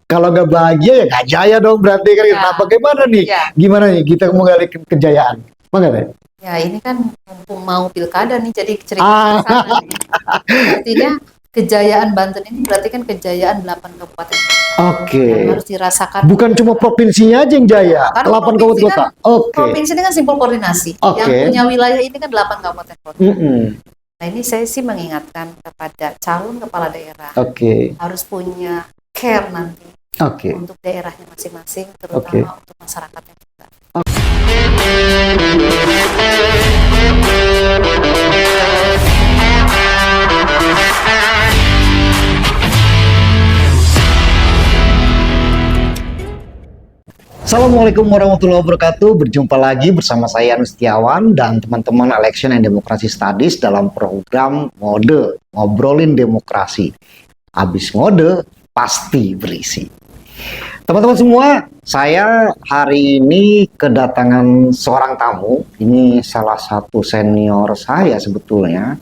Kalau nggak bahagia ya nggak jaya dong berarti kan. Ya. Nah, bagaimana nih? Ya. Gimana nih kita menggali kejayaan? Bagaimana? Ya ini kan mumpung mau pilkada nih, jadi cerita Ah, sana nih. Artinya kejayaan Banten ini berarti kan kejayaan 8 kabupaten kota oke. yang harus dirasakan. Bukan cuma provinsinya aja yang jaya, Karena 8 provinsi kabupaten kota. kan, Oke. provinsi ini kan simpul koordinasi. Yang Oke. punya wilayah ini kan 8 kabupaten kota. Mm-mm. Nah ini saya sih mengingatkan kepada calon kepala daerah Oke. harus punya care nanti Oke. untuk daerahnya masing-masing, Oke. terutama untuk masyarakatnya juga. Assalamualaikum warahmatullahi wabarakatuh. Berjumpa lagi bersama saya Anustiawan dan teman-teman Election and Democracy Studies dalam program Ngode, Ngobrolin Demokrasi. Habis ngode, pasti berisi. Teman-teman semua, saya hari ini kedatangan seorang tamu. Ini salah satu senior saya sebetulnya.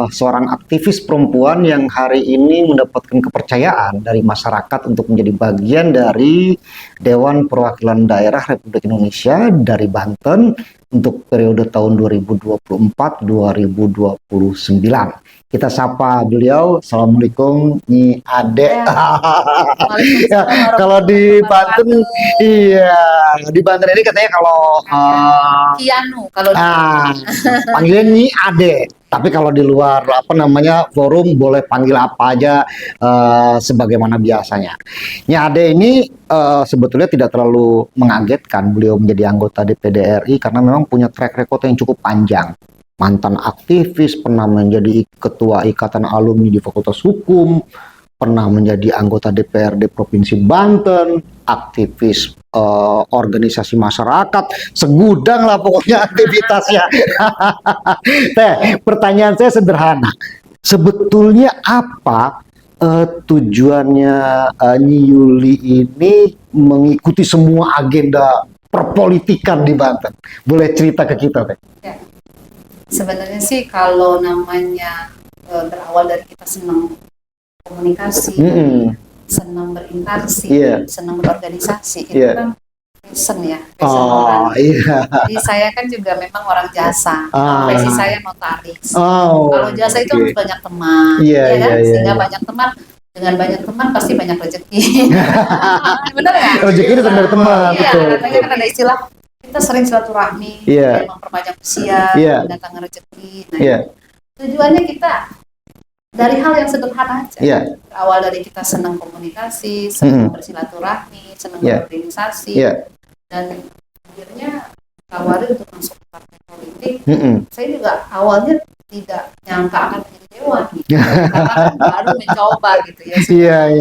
Seorang aktivis perempuan yang hari ini mendapatkan kepercayaan dari masyarakat untuk menjadi bagian dari Dewan Perwakilan Daerah Republik Indonesia dari Banten untuk periode tahun 2024-2029. Kita sapa beliau. Assalamualaikum, Nyi Ade. Ya, kalau di Banten, iya, di Banten ini katanya kalau Kianu kalau panggilan Nyi Ade. Tapi kalau di luar forum boleh panggil apa aja sebagaimana biasanya. Nyi Ade ini sebetulnya tidak terlalu mengagetkan beliau menjadi anggota DPD RI karena memang punya track record yang cukup panjang. Mantan aktivis, pernah menjadi ketua Ikatan Alumni di Fakultas Hukum, pernah menjadi anggota DPRD Provinsi Banten, aktivis organisasi masyarakat, segudang lah pokoknya aktivitasnya. Teh, pertanyaan saya sederhana. Sebetulnya apa tujuannya Nyi Yuli ini mengikuti semua agenda perpolitikan di Banten? Boleh cerita ke kita, Teh? Ya. Sebenarnya sih kalau namanya berawal dari kita senang komunikasi, senang berinteraksi, senang berorganisasi, itu kan passion ya, passion orang. Jadi saya kan juga memang orang jasa, profesi saya notaris. Kalau jasa itu harus banyak teman, sehingga banyak teman. Dengan banyak teman pasti banyak rezeki. Benar nggak? Rezeki itu dari teman. Iya, katanya kan ada istilah kita sering silaturahmi, memperpanjang usia, mendatangkan rezeki. Nah, tujuannya kita dari hal yang sederhana aja. Awal dari kita senang komunikasi, senang bersilaturahmi, senang berorganisasi, dan akhirnya tawari untuk masuk ke partai politik. Saya juga awalnya tidak nyangka akan menjadi dewan gitu. Karena baru mencoba gitu ya. Saya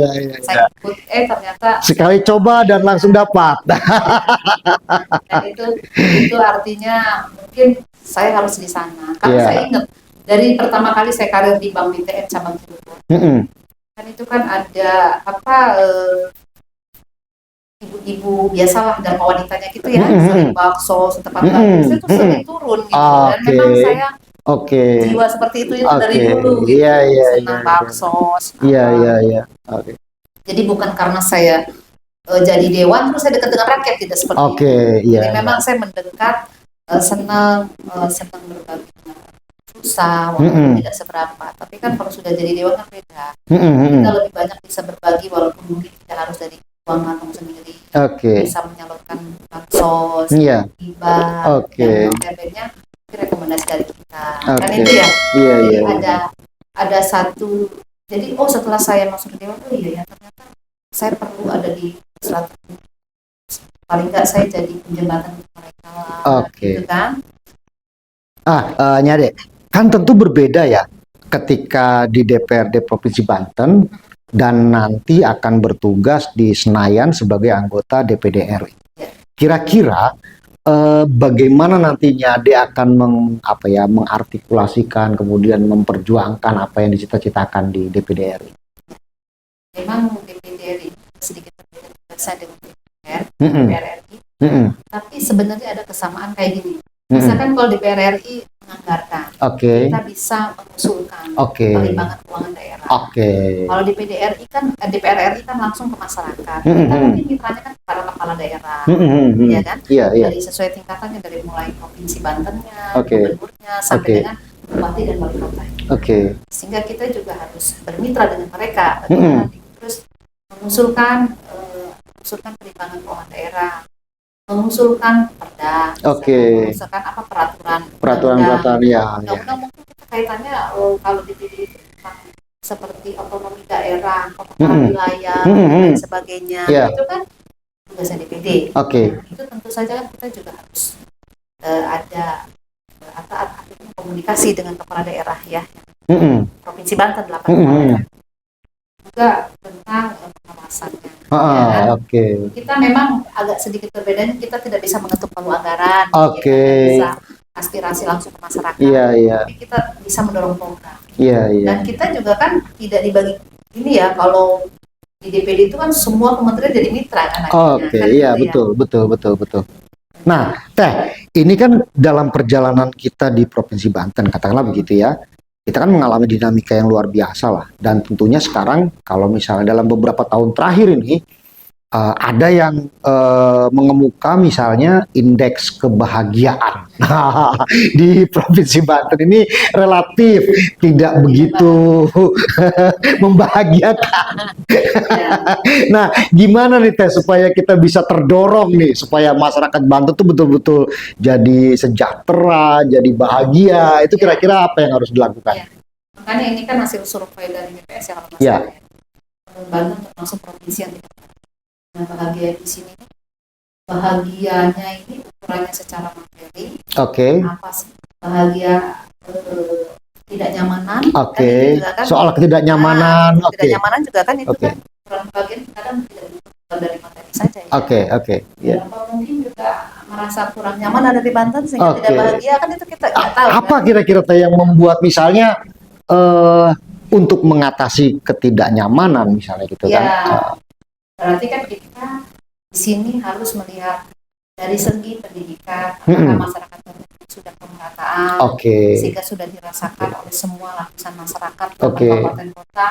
ikut, ternyata sekali coba dan langsung dapat. Dan itu artinya mungkin saya harus di sana. Karena saya ingat dari pertama kali saya karir di Bank BTN cabang Cirebon. Kan itu kan ada ibu-ibu biasalah dan wanitanya gitu ya, sering bakso setempat bagus itu sering turun gitu. Dan memang saya jiwa seperti itu dari dulu gitu, senang bakso. Jadi bukan karena saya jadi dewan terus saya dekat dengan rakyat, tidak seperti itu. Jadi memang saya mendekat, senang berbagi dengan susah, walaupun tidak seberapa. Tapi kan kalau sudah jadi dewan kan beda. Kita lebih banyak bisa berbagi walaupun mungkin tidak harus dari uang kantong sendiri. Bisa menyalurkan bansos, hibah, dan efeknya rekomendasi dari kita. Kan itu ya. Jadi ada satu. Jadi setelah saya masuk ke dewan, ternyata saya perlu ada di selatan. Paling nggak saya jadi penjembatan mereka lah, gitu kan. Nyade, kan tentu berbeda ya ketika di DPRD Provinsi Banten dan nanti akan bertugas di Senayan sebagai anggota DPD RI. Kira-kira bagaimana nantinya Nyade akan mengartikulasikan kemudian memperjuangkan apa yang dicita-citakan di DPD RI? Memang DPD RI sedikit berbeda dengan DPR RI, tapi sebenarnya ada kesamaan kayak gini. Misalkan kalau DPR RI menganggarkan, Oke. kita bisa mengusulkan Oke. perimbangan keuangan daerah. Oke. Kalau di PDRI kan, DPR RI kan langsung ke masyarakat. Kita nanti mitranya kan para kepala daerah, ya kan? Iya, iya. Dari sesuai tingkatannya, dari mulai provinsi Bantennya, Oke. gubernurnya, sampai Oke. dengan bupati dan wali kota. Oke. Sehingga kita juga harus bermitra dengan mereka, bagaimana terus mengusulkan perimbangan keuangan daerah, mengusulkan perda, Oke. mengusulkan apa peraturan ya. Undang-undang mungkin kita kaitannya kalau di seperti otonomi daerah, otonomi wilayah, dan lain sebagainya, itu kan tugasnya DPD. Oke. Itu tentu saja kan kita juga harus ada komunikasi dengan kepala daerah ya, Provinsi Banten 8 kepala juga tentang pengawasannya. Oke. Kita memang agak sedikit berbedanya, kita tidak bisa mengetuk palu anggaran, Oke. kita bisa aspirasi langsung ke masyarakat, tapi kita bisa mendorong program. Dan kita juga kan tidak dibagi ini ya, kalau di DPD itu kan semua kementerian jadi mitra kan. Oke, iya, betul. Nah, Teh, ini kan dalam perjalanan kita di Provinsi Banten, katakanlah begitu ya, kita kan mengalami dinamika yang luar biasa lah. Dan tentunya sekarang, kalau misalnya dalam beberapa tahun terakhir ini, ada yang mengemuka misalnya indeks kebahagiaan di Provinsi Banten ini relatif tidak begitu membahagiakan. Nah, gimana nih Teh supaya kita bisa terdorong nih supaya masyarakat Banten tuh betul-betul jadi sejahtera, jadi bahagia. Itu kira-kira apa yang harus dilakukan? Makanya ini kan hasil survei dari BPS ya, Banten termasuk provinsi yang tidak bahagia di sini. Bahagianya ini ukurannya secara materi. Apa sih bahagia? Tidak nyamanan. Kan soal ketidaknyamanan. Ketidaknyamanan juga kan itu kan ukuran bagian kadang tidak bukan dari materi saja ya. Mungkin juga merasa kurang nyaman ada di Banten sehingga tidak bahagia, kan itu kita nggak tahu. Apa kira-kira yang membuat misalnya untuk mengatasi ketidaknyamanan misalnya gitu kan? Berarti kan kita di sini harus melihat dari segi pendidikan, apakah masyarakat sudah pemerataan, sehingga sudah dirasakan oleh semua lapisan masyarakat, kabupaten kota,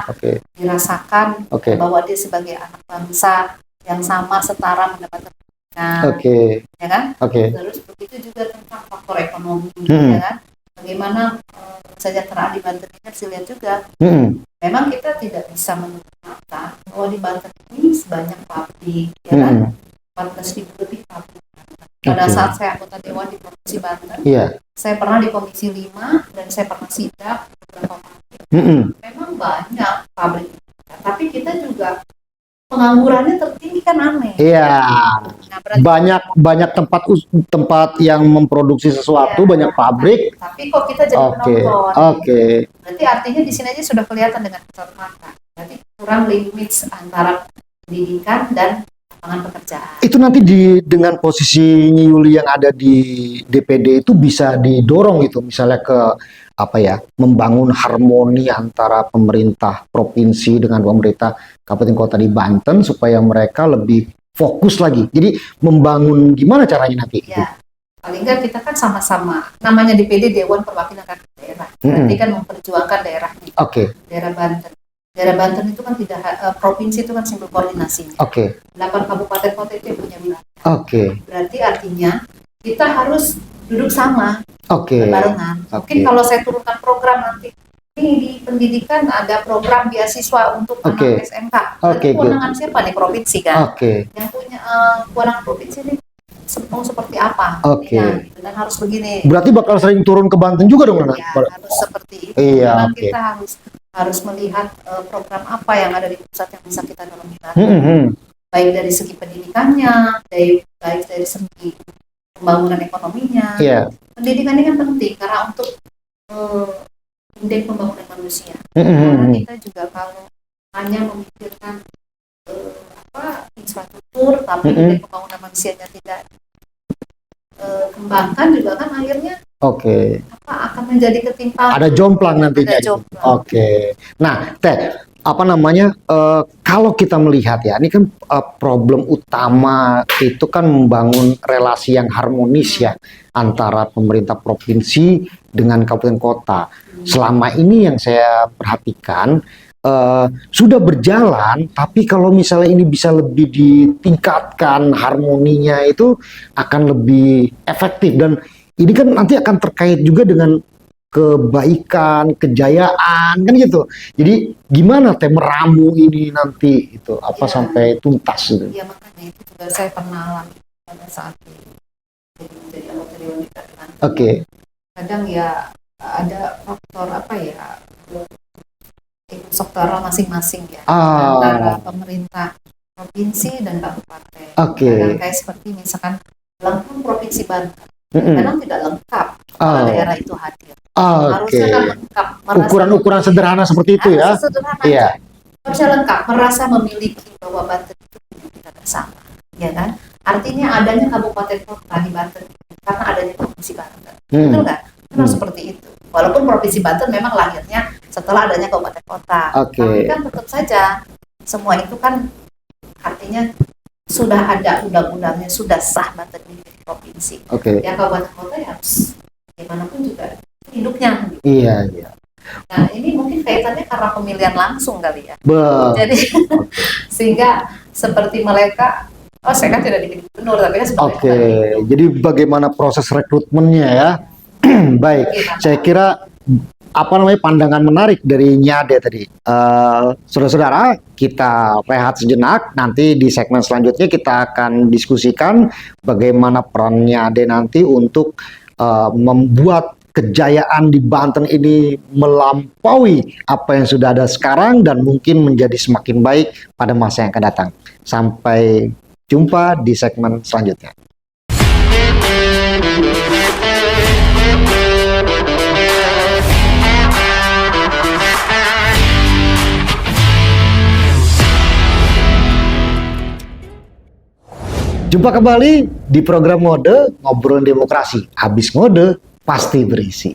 dirasakan bahwa dia sebagai anak bangsa yang sama setara mendapatkan pendidikan, ya kan? Terus begitu juga tentang faktor ekonomi, ya kan? Bagaimana kesejahteraan di Banten ini harus dilihat juga. Memang kita tidak bisa menutup mata bahwa di Banten ini sebanyak pabrik, ya kan? 14.000 lebih pabrik. Pada saat saya anggota Dewan di Provinsi Banten, saya pernah di Komisi 5 dan saya pernah sidak beberapa pabrik. Memang banyak pabrik, tapi kita juga penganggurannya tertinggi kan aneh. Banyak tempat yang memproduksi sesuatu, banyak pabrik. Tapi kok kita jadi penonton. Berarti artinya di sini aja sudah kelihatan dengan kasat mata. Berarti kurang limit antara pendidikan dan lapangan pekerjaan. Itu nanti dengan posisi Yuli yang ada di DPD itu bisa didorong gitu, misalnya ke membangun harmoni antara pemerintah provinsi dengan pemerintah kabupaten kota di Banten supaya mereka lebih fokus lagi. Jadi membangun gimana caranya nanti? Paling nggak kita kan sama-sama, namanya DPD Dewan Perwakilan Rakyat Daerah. Berarti kan memperjuangkan daerahnya. Daerah Banten. Daerah Banten itu kan tidak provinsi itu kan simbol koordinasinya. 8 kabupaten kota itu yang punya wilayah. Berarti artinya kita harus duduk sama, barengan. Mungkin kalau saya turunkan program nanti ini di pendidikan ada program beasiswa untuk anak SMK. Kewenangan siapa nih? Provinsi kan. Yang punya kewenangan provinsi ini mau seperti apa? Dan harus begini. Berarti bakal sering turun ke Banten juga dong, harus seperti itu. Memang kita harus melihat program apa yang ada di pusat yang bisa kita dorong di Banten. Baik dari segi pendidikannya, baik dari segi pembangunan ekonominya. Pendidikan ini kan penting karena untuk indeks pembangunan manusia. Karena kita juga kalau hanya memikirkan infrastruktur, tapi indeks pembangunan manusianya tidak kembangkan juga kan akhirnya akan menjadi ketimpangan. Ada jomplang nantinya. Nah, Teh, apa namanya, kalau kita melihat ya, ini kan problem utama itu kan membangun relasi yang harmonis ya antara pemerintah provinsi dengan kabupaten kota. Selama ini yang saya perhatikan sudah berjalan, tapi kalau misalnya ini bisa lebih ditingkatkan harmoninya itu akan lebih efektif, dan ini kan nanti akan terkait juga dengan kebaikan, kejayaan kan gitu. Jadi gimana teh meramu ini nanti itu apa sampai tuntas gitu. Iya, makanya itu juga saya pernah alami pada saat jadi anggota dewan DPR. Oke. Kadang ya ada faktor apa ya, sektoral masing-masing ya, antara pemerintah provinsi dan kabupaten. Kadang kayak seperti misalkan Lampung provinsi Banten, kadang tidak lengkap kalau daerah itu hadir. Harusnya kan lengkap. Ukuran-ukuran sederhana seperti itu ya. Sederhana. Iya. Harusnya lengkap, merasa memiliki bahwa Banten itu kita bersama, ya kan? Artinya adanya kabupaten kota di Banten karena adanya provinsi Banten, betul nggak? Memang seperti itu. Walaupun provinsi Banten memang lahirnya setelah adanya kabupaten kota, tapi kan tetap saja semua itu kan artinya sudah ada undang-undangnya, sudah sah Banten ini provinsi. Yang kabupaten kota ya harus gimana pun juga hidupnya. Iya. Nah ini mungkin kaitannya karena pemilihan langsung kali ya. Jadi sehingga seperti mereka, saya kan tidak dipilih gubernur, tapi kan sebenarnya. Jadi bagaimana proses rekrutmennya ya? Baik, saya kira pandangan menarik dari Nyade tadi. Saudara-saudara, kita rehat sejenak. Nanti di segmen selanjutnya kita akan diskusikan bagaimana peran Nyade nanti untuk membuat kejayaan di Banten ini melampaui apa yang sudah ada sekarang dan mungkin menjadi semakin baik pada masa yang akan datang. Sampai jumpa di segmen selanjutnya. Jumpa kembali di program Ngode, ngobrol demokrasi. Habis ngode, pasti berisi.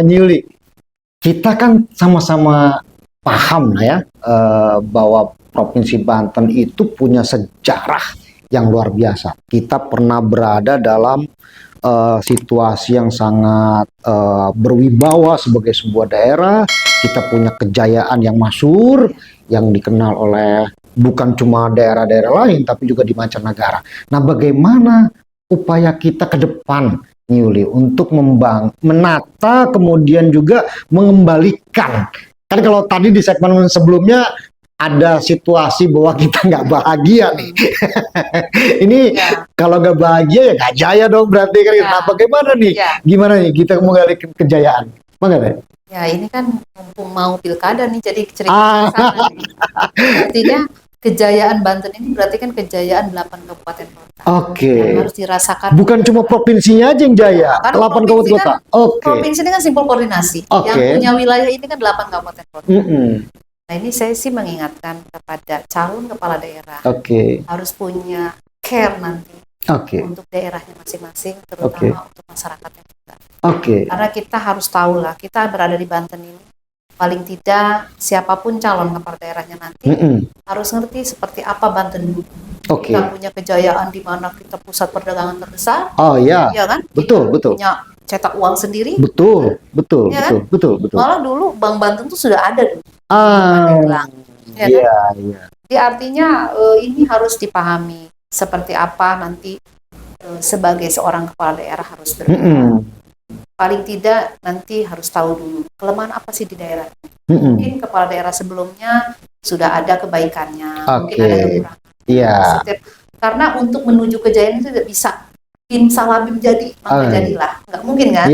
Nyuli, kita kan sama-sama paham lah ya, bahwa Provinsi Banten itu punya sejarah yang luar biasa. Kita pernah berada dalam situasi yang sangat berwibawa sebagai sebuah daerah. Kita punya kejayaan yang masyhur, yang dikenal oleh bukan cuma daerah-daerah lain, tapi juga di mancanegara. Nah, bagaimana upaya kita ke depan, Nyuli, untuk menata, kemudian juga mengembalikan. Kan kalau tadi di segmen sebelumnya ada situasi bahwa kita nggak bahagia nih. Ini kalau nggak bahagia ya nggak jaya dong berarti kan. Nah, bagaimana nih? Gimana nih kita mengembalikan kejayaan? Bagaimana? Ya ini kan mumpung mau pilkada nih, jadi cerita sana nih. Artinya kejayaan Banten ini berarti kan kejayaan 8 kabupaten kota. Yang harus dirasakan. Bukan cuma provinsinya aja yang jaya, 8 kabupaten kota. Provinsi ini kan simpul koordinasi. Yang punya wilayah ini kan 8 kabupaten kota. Nah ini saya sih mengingatkan kepada calon kepala daerah harus punya care nanti untuk daerahnya masing-masing, terutama untuk masyarakatnya juga. Karena kita harus tahu lah, kita berada di Banten ini, paling tidak siapapun calon kepala daerahnya nanti harus ngerti seperti apa Banten dulu. Kita punya kejayaan di mana kita pusat perdagangan terbesar. Ya kan? Betul. Punya cetak uang sendiri. Betul. Malah dulu Bank Banten tuh sudah ada dulu. Jadi artinya ini harus dipahami seperti apa nanti sebagai seorang kepala daerah harus berpikir. Paling tidak nanti harus tahu dulu kelemahan apa sih di daerah. Mungkin kepala daerah sebelumnya sudah ada kebaikannya, mungkin ada kekurangan. Karena untuk menuju kejayaan itu tidak bisa bim salabim jadi maka jadilah, nggak mungkin kan?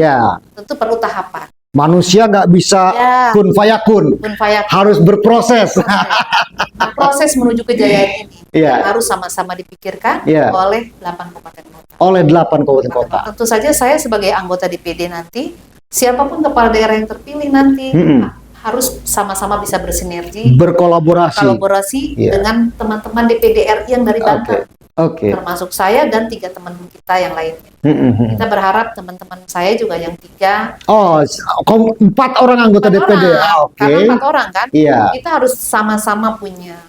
Tentu perlu tahapan. Manusia nggak bisa kun fayakun, harus berproses. Nah, proses menuju kejayaan ini harus sama-sama dipikirkan oleh 8 kabupaten kota. Oleh 8 kabupaten kota. Tentu saja saya sebagai anggota DPD nanti, siapapun kepala daerah yang terpilih nanti harus sama-sama bisa bersinergi, berkolaborasi dengan teman-teman DPD RI yang dari Banten. Oke. Termasuk saya dan 3 teman kita yang lainnya. Kita berharap teman-teman saya juga yang 3. Oh, 4 orang anggota 4 DPD. orang, Oke. karena 4 orang kan. Iya. Kita harus sama-sama punya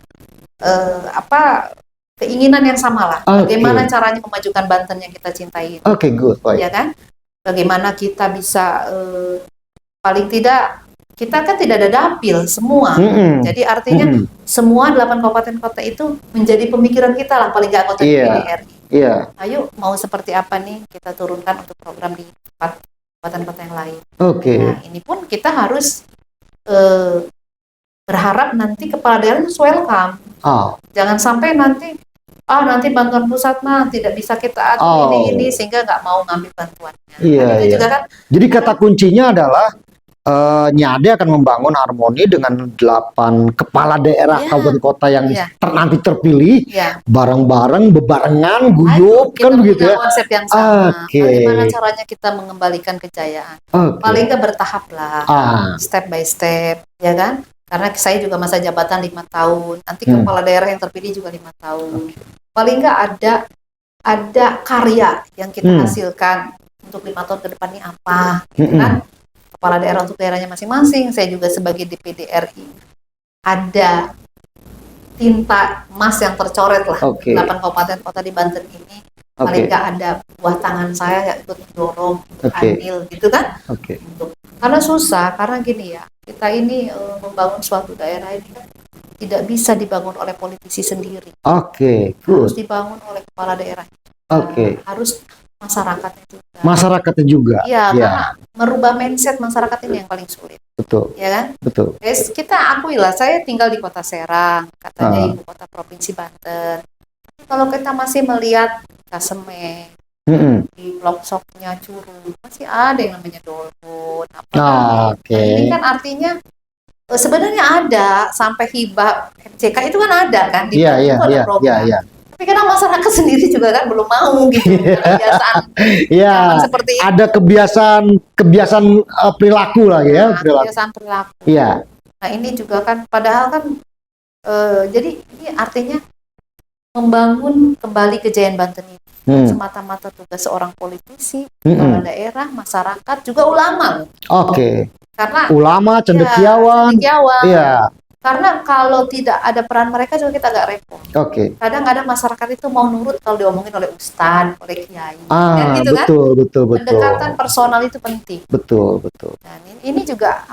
keinginan yang sama lah. Bagaimana caranya memajukan Banten yang kita cintai. Oke, good. Ya kan? Bagaimana kita bisa paling tidak kita kan tidak ada dapil semua. Jadi artinya semua 8 kabupaten kota itu menjadi pemikiran kita lah, paling nggak anggota DPD RI. Iya. Ayo mau seperti apa nih kita turunkan untuk program di kabupaten kota yang lain. Oke. Nah, ini pun kita harus berharap nanti kepala daerah itu welcome. Jangan sampai nanti bantuan pusat mah tidak bisa kita atur ini sehingga nggak mau ngambil bantuannya. Iya, itu juga kan. Jadi kata kuncinya adalah Nyade akan membangun harmoni dengan 8 kepala daerah kabupaten kota yang nanti terpilih, bareng-bareng, bebarengan, guyup, kan begitu ya. Konsep yang sama. Bagaimana caranya kita mengembalikan kejayaan? Paling nggak bertahap lah, step by step, ya kan? Karena saya juga masa jabatan 5 tahun, nanti kepala daerah yang terpilih juga 5 tahun. Paling nggak ada karya yang kita hasilkan untuk 5 tahun ke depan ini apa, gitu kan? Kepala daerah untuk daerahnya masing-masing. Saya juga sebagai DPD RI ada tinta emas yang tercoret lah. 8 kabupaten kota di Banten ini paling nggak ada buah tangan saya yang ikut mendorong untuk adil gitu kan. Karena susah, karena gini ya, kita ini membangun suatu daerah ini kan tidak bisa dibangun oleh politisi sendiri. Harus dibangun oleh kepala daerah. Harus masyarakatnya juga. Iya, karena merubah mindset masyarakat ini yang paling sulit. Betul. Ya kan? Betul. Kita akui lah, saya tinggal di Kota Serang, katanya ibu kota provinsi Banten. Kalau kita masih melihat Kaseme, di pelosoknya Curug, masih ada yang namanya Dolpun. Ini kan artinya sebenarnya ada sampai hibah MCK itu kan ada kan di itu ada program. Tapi kadang masyarakat sendiri juga kan belum mau gitu. Kebiasaan seperti itu. Ada kebiasaan perilaku lah ya. Kebiasaan perilaku. Nah ini juga kan padahal kan jadi ini artinya membangun kembali kejayaan Banten ini semata-mata tugas seorang politisi, kepala daerah, masyarakat, juga ulama. Karena ulama, cendekiawan. Karena kalau tidak ada peran mereka juga kita agak repot. Kadang-kadang masyarakat itu mau nurut kalau diomongin oleh ustadz, oleh kiai. Gitu betul. Pendekatan personal itu penting. Betul. Dan ini juga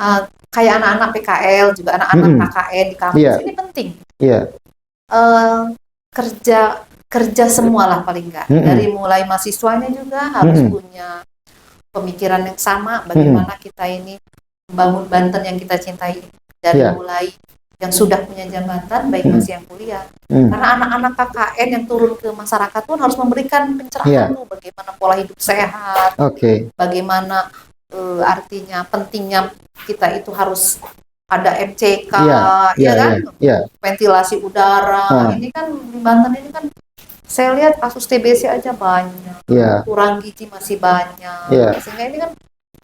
kayak anak-anak PKL, juga anak-anak KKN di kampus ini penting. Kerja semua lah paling enggak. Dari mulai mahasiswanya juga harus punya pemikiran yang sama. Bagaimana kita ini membangun Banten yang kita cintai. Dari mulai yang sudah punya jabatan, baik masih yang kuliah. Karena anak-anak KKN yang turun ke masyarakat pun harus memberikan pencerahan bagaimana pola hidup sehat, bagaimana artinya pentingnya kita itu harus ada MCK, ventilasi udara. Ini kan di Banten ini kan saya lihat kasus TBC aja banyak, kurang gizi masih banyak, sehingga ini kan.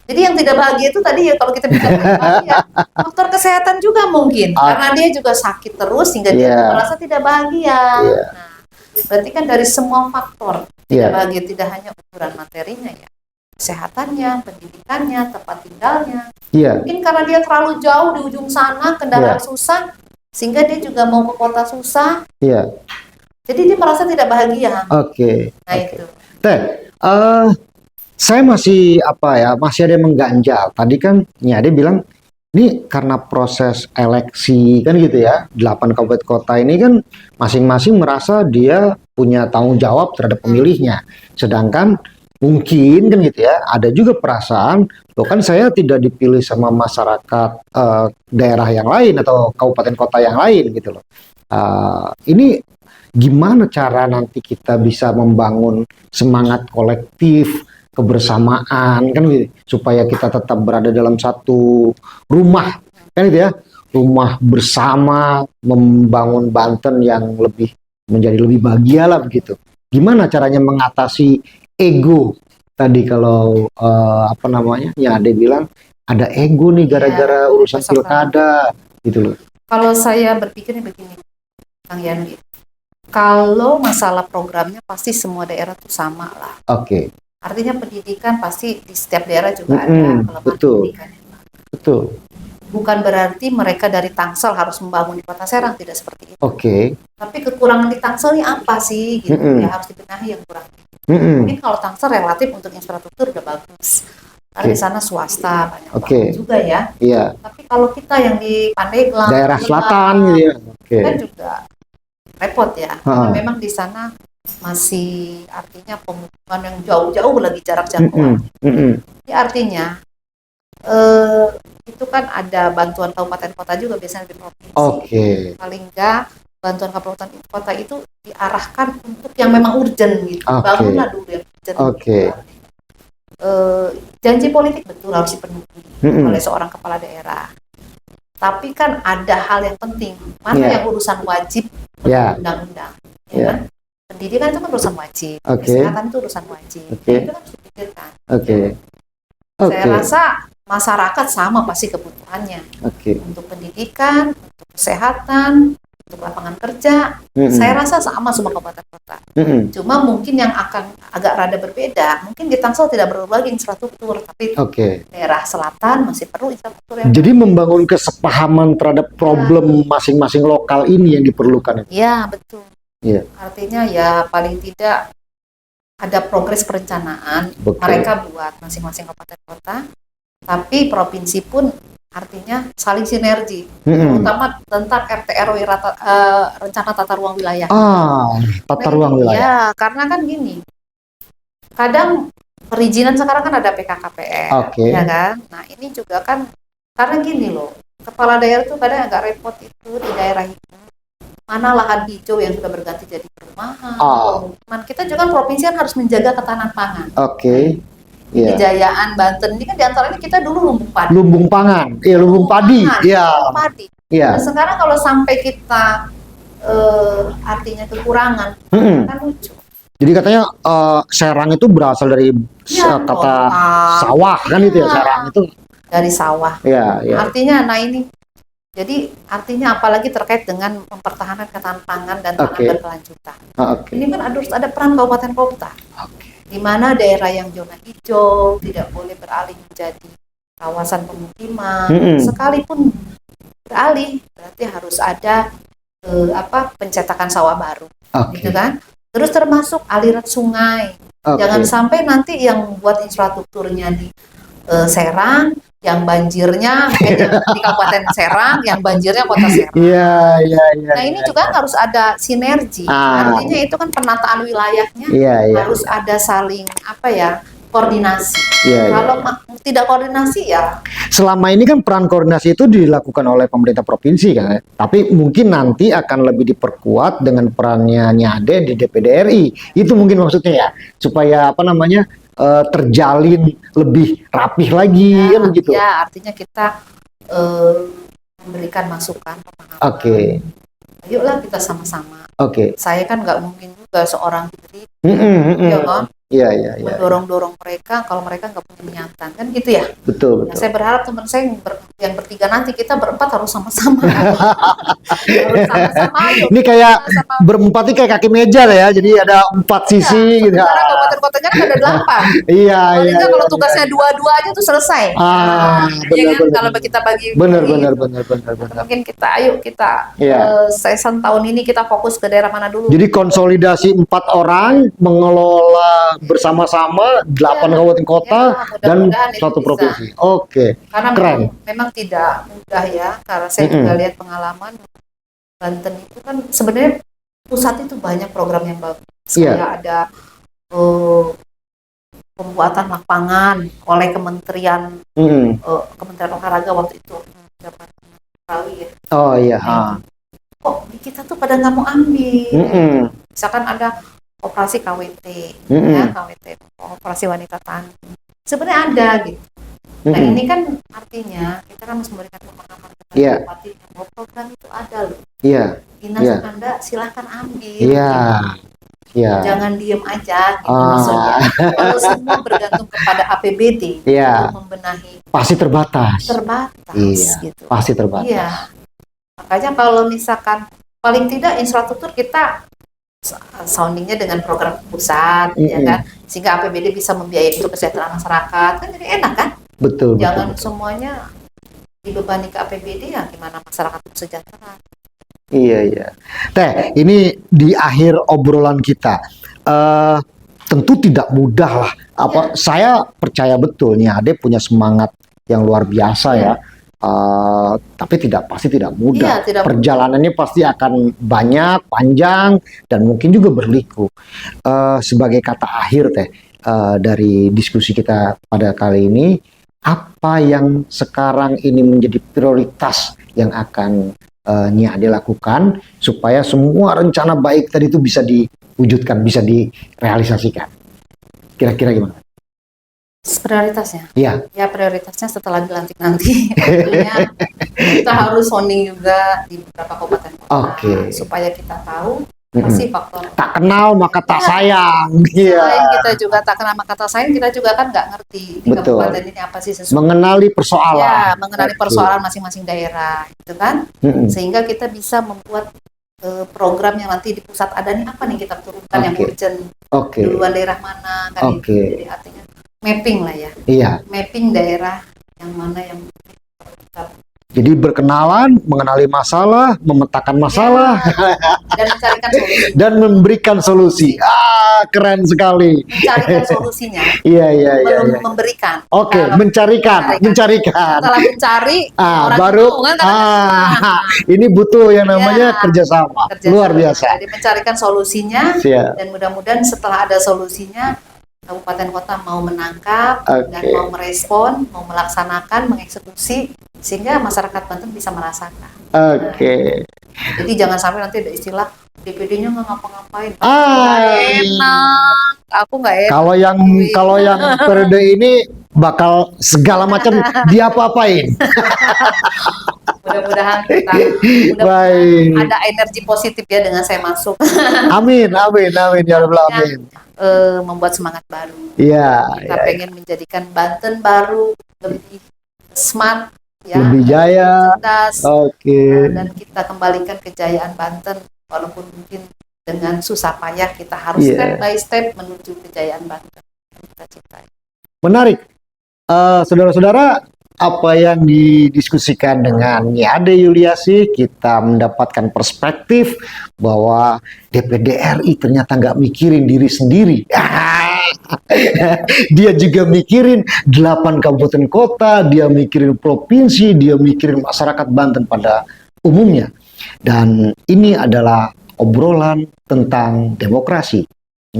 Jadi yang tidak bahagia itu tadi ya kalau kita bicara bahagia, faktor kesehatan juga mungkin karena dia juga sakit terus sehingga dia merasa tidak bahagia. Nah, berarti kan dari semua faktor tidak bahagia, tidak hanya ukuran materinya ya, kesehatannya, pendidikannya, tempat tinggalnya. Mungkin karena dia terlalu jauh di ujung sana, kendaraan susah, sehingga dia juga mau ke kota susah. Jadi dia merasa tidak bahagia. Nah itu. Saya masih masih ada yang mengganjal. Tadi kan Nyade bilang ini karena proses eleksi kan gitu ya. 8 kabupaten kota ini kan masing-masing merasa dia punya tanggung jawab terhadap pemilihnya. Sedangkan mungkin kan gitu ya, ada juga perasaan loh kan saya tidak dipilih sama masyarakat daerah yang lain atau kabupaten kota yang lain gitu loh. Ini gimana cara nanti kita bisa membangun semangat kolektif, kebersamaan kan gitu, supaya kita tetap berada dalam satu rumah kan gitu ya, rumah bersama membangun Banten yang menjadi lebih bahagia lah begitu. Gimana caranya mengatasi ego tadi kalau ya ada bilang ada ego nih gara-gara urusan pilkada gitu loh. Kalau saya berpikirnya begini, Kang Yandi, Kalau masalah programnya pasti semua daerah tuh sama lah. Oke. Artinya pendidikan pasti di setiap daerah juga ada kelemahan betul. pendidikan. Betul. Bukan berarti mereka dari Tangsel harus membangun di Kota Serang, tidak seperti itu. Oke. Tapi kekurangan di Tangsel ini apa sih? Gitu ya, harus dibenahi yang kurang. Mungkin kalau Tangsel relatif untuk infrastruktur udah bagus. Karena di sana swasta banyak banget juga ya. Iya. Tapi kalau kita yang di Pandeglang, daerah selatan gitu ya. Kan juga repot ya. Karena memang di sana masih artinya pemukiman yang jauh-jauh lagi jarak jangkauan. Jadi artinya itu kan ada bantuan kabupaten kota juga biasanya di provinsi. Paling enggak bantuan kabupaten kota itu diarahkan untuk yang memang urgent gitu. Bangunlah dulu yang urgent. Janji politik betul harus dipenuhi oleh seorang kepala daerah. Tapi kan ada hal yang penting. Mana yang urusan wajib undang-undang. Ya kan? Pendidikan itu kan urusan wajib. Kesehatan itu urusan wajib. Itu kan harus dipikirkan. Saya rasa masyarakat sama pasti kebutuhannya. Untuk pendidikan, untuk kesehatan, untuk lapangan kerja. Saya rasa sama semua kabupaten kota. Cuma mungkin yang akan agak rada berbeda. Mungkin di Tangsel tidak perlu lagi infrastruktur, tapi daerah selatan masih perlu infrastruktur. Jadi membangun kesepahaman terhadap problem masing-masing lokal ini yang diperlukan. Iya, betul. Artinya ya paling tidak ada progres perencanaan mereka buat masing-masing kabupaten kota, tapi provinsi pun artinya saling sinergi, terutama tentang RT/RW rencana tata ruang wilayah. Tata ruang wilayah. Ya, karena kan gini, kadang perizinan sekarang kan ada PKKPN, ya kan. Nah ini juga kan karena gini loh, kepala daerah tuh kadang agak repot itu di daerah itu. Mana lahan hijau yang sudah berganti jadi perumahan, pemukiman. Kita juga provinsi kan harus menjaga ketahanan pangan. Kejayaan Banten ini kan diantaranya kita dulu lumbung padi. Lumbung pangan, lumbung padi. Nah, sekarang kalau sampai kita artinya kekurangan, kan lucu. Jadi katanya Serang itu berasal dari kata sawah kan itu ya, Serang itu dari sawah. Artinya, nah ini. Jadi artinya apalagi terkait dengan mempertahankan ketahanan pangan dan pangan berkelanjutan. Ini kan harus ada peran kabupaten kota. Di mana daerah yang zona hijau tidak boleh beralih menjadi kawasan pemukiman. Sekalipun beralih, berarti harus ada pencetakan sawah baru, gitu kan? Terus termasuk aliran sungai. Jangan sampai nanti yang buat infrastrukturnya di Serang, yang banjirnya di Kabupaten Serang, yang banjirnya Kota Serang. Nah ini juga harus ada sinergi. Artinya itu kan penataan wilayahnya harus ada saling koordinasi. Kalau tidak koordinasi ya. Selama ini kan peran koordinasi itu dilakukan oleh pemerintah provinsi kan, tapi mungkin nanti akan lebih diperkuat dengan perannya Nyade di DPD RI. Itu mungkin maksudnya ya, supaya terjalin lebih rapih lagi kan begitu. Ya, artinya kita memberikan masukan, pemahaman. Ayolah kita sama-sama. Saya kan nggak mungkin juga seorang diri, ya kan? Mendorong-dorong mereka kalau mereka nggak punya niatan kan gitu ya. Betul. Nah, saya berharap teman saya yang bertiga nanti kita berempat harus sama-sama. Harus sama-sama. Ini kayak berempat ini kayak kaki meja lah ya. Jadi ada 4 sisi gitu. Karena kabupaten kotanya kan ada 8. Kalau tugasnya 2-2 aja tuh selesai. Kalau kita bagi. Benar. Mungkin kita season tahun ini kita fokus ke daerah mana dulu. Jadi konsolidasi 4 orang mengelola bersama-sama 8 kabupaten kota dan 1 provinsi. Karena memang tidak mudah ya, karena saya juga lihat pengalaman Banten itu kan sebenarnya pusat itu banyak program yang bagus. Kayak ada pembuatan lapangan oleh Kementerian Olahraga waktu itu dapat kali ya. Kok kita tuh pada nggak mau ambil. Misalkan ada operasi KWT, KWT, operasi wanita tani. Sebenarnya ada gitu. Nah ini kan artinya kita kan harus memberikan pemahaman kepada bupati bahwa program itu ada loh. Dinas Anda silahkan ambil. Jangan diem aja gitu maksudnya. Kalau semua bergantung kepada APBD untuk membenahi, pasti terbatas gitu. Pasti terbatas. Makanya kalau misalkan paling tidak infrastruktur kita soundingnya dengan program pusat, ya kan, sehingga APBD bisa membiayai untuk kesejahteraan masyarakat, kan jadi enak kan? Betul. Jangan betul. semuanya dibebani ke APBD, ya gimana masyarakat sejahtera. Iya. Teh, ini di akhir obrolan kita, tentu tidak mudah lah. Saya percaya betul nih, Ade punya semangat yang luar biasa ya. Tapi pasti tidak mudah. Perjalanannya pasti akan banyak, panjang, dan mungkin juga berliku. Sebagai kata akhir Teh, dari diskusi kita pada kali ini, apa yang sekarang ini menjadi prioritas yang akan Nyi Ade lakukan supaya semua rencana baik tadi itu bisa diwujudkan, bisa direalisasikan? Kira-kira gimana? Prioritasnya? Iya. Ya prioritasnya setelah dilantik nanti, tentunya kita harus sounding juga di beberapa kabupaten kota, supaya kita tahu pasti faktor tak kenal maka tak sayang. Selain kita juga tak kenal maka tak sayang, kita juga kan nggak ngerti di kabupaten ini apa sih sesungguhnya. Mengenali persoalan. Ya, mengenali persoalan masing-masing daerah, gitu kan? Sehingga kita bisa membuat program yang nanti di pusat ada nih apa nih kita turunkan yang urgent, duluan daerah mana kan? Jadi artinya mapping lah ya. Iya. Mapping daerah yang mana yang kita. Jadi berkenalan, mengenali masalah, memetakan masalah, dan mencarikan solusi. Dan memberikan solusi. Keren sekali. Mencarikan solusinya. Iya. Belum memberikan. Mencarikan. Setelah mencari, orang baru itu, kan, ini butuh yang namanya kerjasama. Luar biasa. Jadi mencarikan solusinya, dan mudah-mudahan setelah ada solusinya, kabupaten kota mau menangkap dan mau merespon, mau melaksanakan, mengeksekusi, sehingga masyarakat Banten bisa merasakan. Jadi jangan sampai nanti ada istilah DPD-nya nggak ngapa-ngapain. Enak, aku nggak enak. Kalau yang periode ini bakal segala macam diapa-apain. Mudah-mudahan ada energi positif ya dengan saya masuk. Amin ya Rabbal alamin. Membuat semangat baru. Iya. Kita pengen menjadikan Banten baru lebih smart, ya, lebih jaya, cerdas, dan kita kembalikan kejayaan Banten, walaupun mungkin dengan susah payah kita harus step by step menuju kejayaan Banten. Menarik, saudara-saudara. Apa yang didiskusikan dengan Nyi Ade Yuliasih, kita mendapatkan perspektif bahwa DPD RI ternyata nggak mikirin diri sendiri. Dia juga mikirin 8 kabupaten kota, dia mikirin provinsi, dia mikirin masyarakat Banten pada umumnya. Dan ini adalah obrolan tentang demokrasi.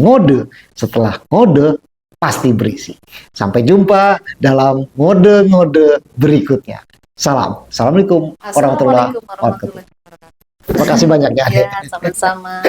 Ngode setelah ngode pasti berisi. Sampai jumpa dalam ngode-ngode berikutnya. Assalamualaikum warahmatullahi wabarakatuh. Terima kasih banyak ya. Ya, sama-sama.